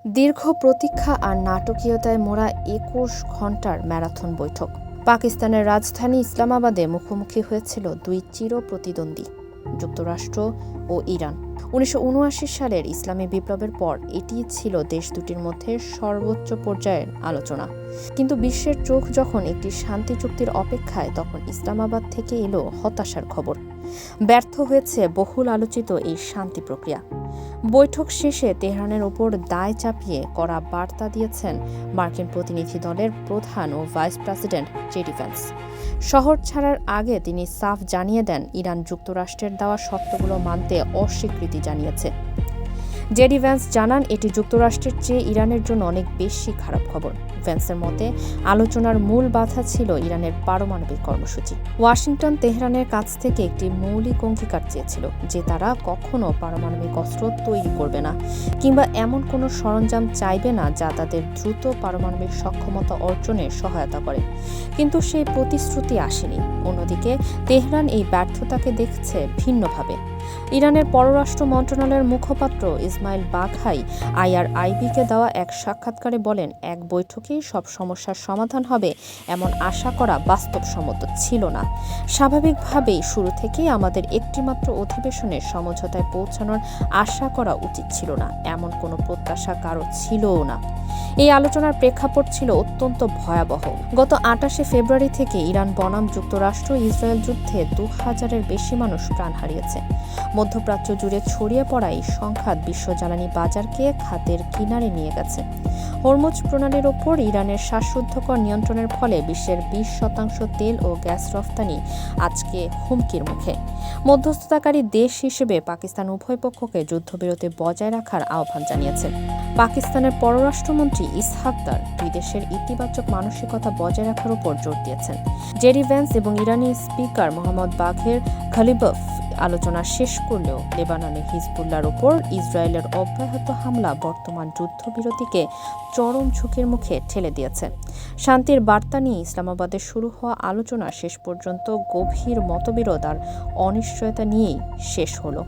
দীর্ঘ প্রতীক্ষা আর নাটকীয়তায় মোড়া ২১ ঘণ্টার ম্যারাথন বৈঠক। পাকিস্তানের রাজধানী ইসলামাবাদে মুখোমুখি হয়েছিল দুই চির প্রতিদ্বন্দ্বী, যুক্তরাষ্ট্র ও ইরান। ১৯৭৯ সালের ইসলামী বিপ্লবের পর এটিই ছিল দেশ দুটির মধ্যে সর্বোচ্চ পর্যায়ের আলোচনা। কিন্তু বিশ্বের চোখ যখন একটি শান্তি চুক্তির অপেক্ষায়, তখন ইসলামাবাদ থেকে এলো হতাশার খবর। ব্যর্থ হয়েছে বহুল আলোচিত এই শান্তি প্রক্রিয়া। বৈঠক শেষে তেহরানের ওপর দায় চাপিয়ে কড়া বার্তা দিয়েছেন মার্কিন প্রতিনিধি দলের প্রধান ও ভাইস প্রেসিডেন্ট জেডি ভ্যান্স। শহর ছাড়ার আগে তিনি সাফ জানিয়ে দেন, ইরান যুক্তরাষ্ট্রের দেওয়া শর্তগুলো মানতে অস্বীকৃতি জানিয়েছে। জেডি ভ্যান্স জানান, এটি যুক্তরাষ্ট্রের চেয়ে ইরানের জন্য অনেক বেশি খারাপ খবর। ভ্যান্সের মতে, আলোচনার মূল বাধা ছিল ইরানের পারমাণবিক কর্মসূচি। ওয়াশিংটন তেহরানের কাছ থেকে একটি মৌলিক অঙ্গীকার চেয়েছিল যে তারা কখনো পারমাণবিক অস্ত্র তৈরি করবে না কিংবা এমন কোনো সরঞ্জাম চাইবে না যা তাদের দ্রুত পারমাণবিক সক্ষমতা অর্জনে সহায়তা করে। কিন্তু সেই প্রতিশ্রুতি আসেনি। অন্যদিকে তেহরান এই ব্যর্থতাকে দেখছে ভিন্নভাবে। ইরানের পররাষ্ট্র মন্ত্রণালয়ের মুখপাত্র ইসমাইল বাঘাই IRIB-কে দেওয়া এক সাক্ষাৎকারে বলেন, এক বৈঠকেই সব সমস্যার সমাধান হবে এমন আশা করা বাস্তবসম্মত ছিল না। স্বাভাবিকভাবেই শুরু থেকেই আমাদের একটিমাত্র অধিবেশনে সমঝোতায় পৌঁছানোর আশা করা উচিত ছিল না, এমন কোনো প্রত্যাশা কারো ছিলও না। এই আলোচনার প্রেক্ষাপট ছিল অত্যন্ত ভয়াবহ। গত ২৮ ফেব্রুয়ারি থেকে ইরান বনাম যুক্তরাষ্ট্র ইসরায়েল যুদ্ধে ২,০০০-এর বেশি মানুষ প্রাণ হারিয়েছে। মধ্যপ্রাচ্য জুড়ে ছড়িয়ে পড়া এই সংঘাত বিশ্ব জ্বালানি বাজারকে খাতের কিনারে নিয়ে গেছে। হরমুজ প্রণালীর ওপর ইরানের শ্বাসরুদ্ধকর নিয়ন্ত্রণের ফলে বিশ্বের ২০% তেল ও গ্যাস রফতানি আজকে হুমকির মুখে। মধ্যস্থতাকারী দেশ হিসেবে পাকিস্তান উভয় পক্ষকে যুদ্ধবিরতি বজায় রাখার আহ্বান জানিয়েছে। পাকিস্তানের পররাষ্ট্রমন্ত্রী ইসহাক দার দুই দেশের ইতিবাচক মানসিকতা বজায় রাখার উপর জোর দিয়েছেন। জেডি ভ্যান্স এবং ইরানি স্পিকার মোহাম্মদ বাঘের খলিবফ আলোচনা শেষ করলেও লেবাননে হিজবুল্লাহর ওপর ইসরায়েলের অব্যাহত হামলা বর্তমান যুদ্ধবিরতিকে চরম ঝুঁকির মুখে ঠেলে দিয়েছে। শান্তির বার্তা নিয়ে ইসলামাবাদে শুরু হওয়া আলোচনা শেষ পর্যন্ত গভীর মতবিরোধ আর অনিশ্চয়তা নিয়েই শেষ হলো।